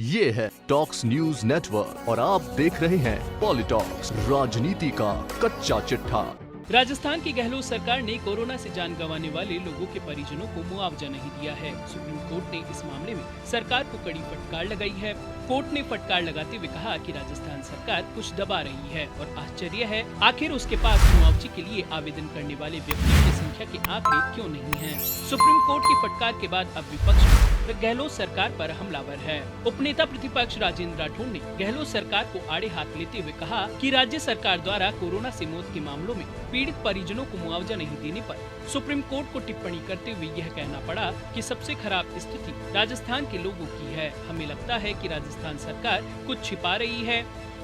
ये है talks news network और आप देख रहे हैं पॉलिटॉक्स, राजनीति का कच्चा चिट्ठा। राजस्थान की गहलोत सरकार ने कोरोना से जान गंवाने वाले लोगों के परिजनों को मुआवजा नहीं दिया है। सुप्रीम कोर्ट ने इस मामले में सरकार को कड़ी फटकार लगाई है। कोर्ट ने फटकार लगाते हुए कहा कि राजस्थान सरकार कुछ दबा रही है और आश्चर्य है आखिर उसके पास मुआवजे के लिए आवेदन करने वाले व्यक्तियों की संख्या के आंकड़े क्यों नहीं हैं। सुप्रीम कोर्ट की फटकार के बाद अब विपक्ष गहलोत सरकार पर हमलावर है। उपनेता प्रतिपक्ष राजेंद्र राठौड़ ने गहलोत सरकार को आड़े हाथ लेते हुए कहा कि राज्य सरकार द्वारा कोरोना से मौत के मामलों में पीड़ित परिजनों को मुआवजा नहीं देने पर सुप्रीम कोर्ट को टिप्पणी करते हुए यह कहना पड़ा कि सबसे खराब स्थिति राजस्थान के लोगों की है। हमें लगता है कि राजस्थान सरकार कुछ छिपा रही है।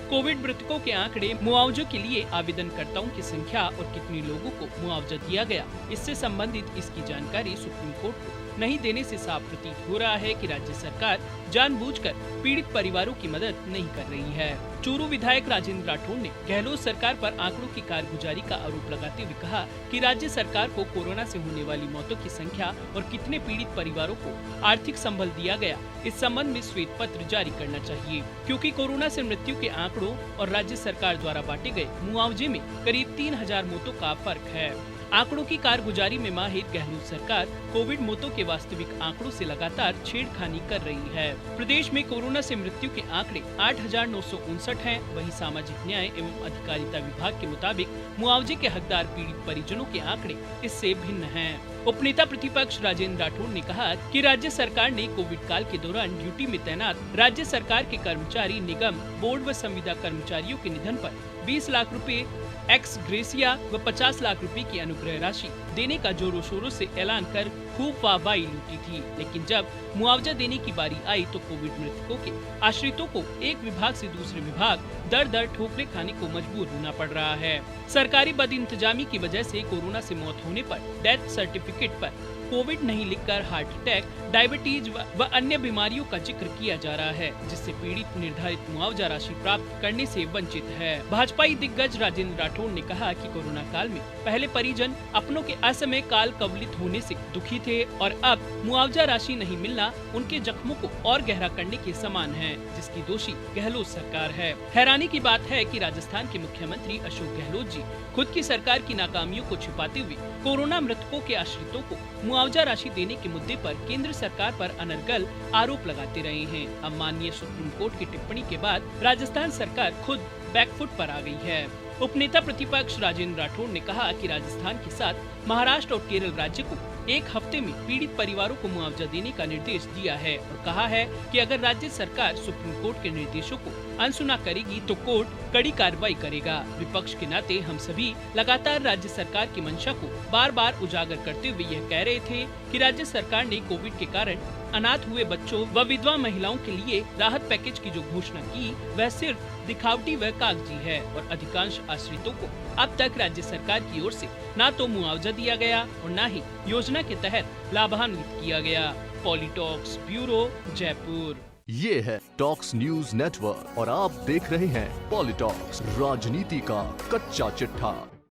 कोविड मृतकों के आंकड़े, मुआवजे के लिए आवेदनकर्ताओं की संख्या और कितने लोगों को मुआवजा दिया गया, इससे संबंधित इसकी जानकारी सुप्रीम कोर्ट को नहीं देने से साफ प्रतीत हो रहा है कि राज्य सरकार जानबूझकर पीड़ित परिवारों की मदद नहीं कर रही है। चूरू विधायक राजेंद्र राठौड़ ने गहलोत सरकार पर आंकड़ों की कारगुजारी का आरोप लगाते हुए कहा कि राज्य सरकार को कोरोना से होने वाली मौतों की संख्या और कितने पीड़ित परिवारों को आर्थिक संबल दिया गया, इस संबंध में श्वेत पत्र जारी करना चाहिए, क्योंकि कोरोना से मृत्यु के आंकड़ों और राज्य सरकार द्वारा बांटे गए मुआवजे में करीब 3000 मौतों का फर्क है। आंकड़ों की कारगुजारी में माहिर गहलोत सरकार कोविड मौतों के वास्तविक आंकड़ों से लगातार छेड़खानी कर रही है। प्रदेश में कोरोना से मृत्यु के आंकड़े 8,959 हैं। वहीं सामाजिक न्याय एवं अधिकारिता विभाग के मुताबिक मुआवजे के हकदार पीड़ित परिजनों के आंकड़े इससे भिन्न हैं। उपनेता प्रतिपक्ष राजेंद्र राठौड़ ने कहा कि राज्य सरकार ने कोविड काल के दौरान ड्यूटी में तैनात राज्य सरकार के कर्मचारी, निगम, बोर्ड व संविदा कर्मचारियों के निधन पर 20 लाख रुपए एक्स ग्रेसिया व 50 लाख रुपए की अनुग्रह राशि देने का जोरों शोरों से ऐलान कर खूब वाहवाही लूटी थी। लेकिन जब मुआवजा देने की बारी आई तो कोविड मृतकों के आश्रितों को एक विभाग से दूसरे विभाग दर दर ठोकरे खाने को मजबूर होना पड़ रहा है। सरकारी बदइंतजामी की वजह से कोरोना से मौत होने पर डेथ सर्टिफिकेट पर कोविड नहीं लिखकर हार्ट अटैक, डायबिटीज व अन्य बीमारियों का जिक्र किया जा रहा है, जिससे पीड़ित निर्धारित मुआवजा राशि प्राप्त करने से वंचित है। भाजपाई दिग्गज राजेंद्र राठौड़ ने कहा कि कोरोना काल में पहले परिजन अपनों के असमय काल कवलित होने से दुखी थे और अब मुआवजा राशि नहीं मिलना उनके जख्मों को और गहरा करने के समान है, जिसकी दोषी गहलोत सरकार है। हैरानी की बात है कि राजस्थान के मुख्यमंत्री अशोक गहलोत जी खुद की सरकार की नाकामियों को छिपाते हुए कोरोना मृतकों के आश्रितों को मुआवजा राशि देने के मुद्दे पर केंद्र सरकार पर अनर्गल आरोप लगाते रहे हैं। अब माननीय सुप्रीम कोर्ट की टिप्पणी के बाद राजस्थान सरकार खुद बैकफुट पर आ गई है। उपनेता प्रतिपक्ष राजेंद्र राठौड़ ने कहा कि राजस्थान के साथ महाराष्ट्र और केरल राज्य को एक हफ्ते में पीड़ित परिवारों को मुआवजा देने का निर्देश दिया है और कहा है कि अगर राज्य सरकार सुप्रीम कोर्ट के निर्देशों को अनसुना करेगी तो कोर्ट कड़ी कार्रवाई करेगा। विपक्ष के नाते हम सभी लगातार राज्य सरकार की मंशा को बार बार उजागर करते हुए यह कह रहे थे कि राज्य सरकार ने कोविड के कारण अनाथ हुए बच्चों व विधवा महिलाओं के लिए राहत पैकेज की जो घोषणा की वह सिर्फ दिखावटी व कागजी है और अधिकांश आश्रितों को अब तक राज्य सरकार की ओर से न तो मुआवजा दिया गया और न ही योजना के तहत लाभान्वित किया गया। पॉलिटॉक्स ब्यूरो, जयपुर। ये है टॉक्स न्यूज नेटवर्क और आप देख रहे हैं पॉलिटॉक्स, राजनीति का कच्चा चिट्ठा।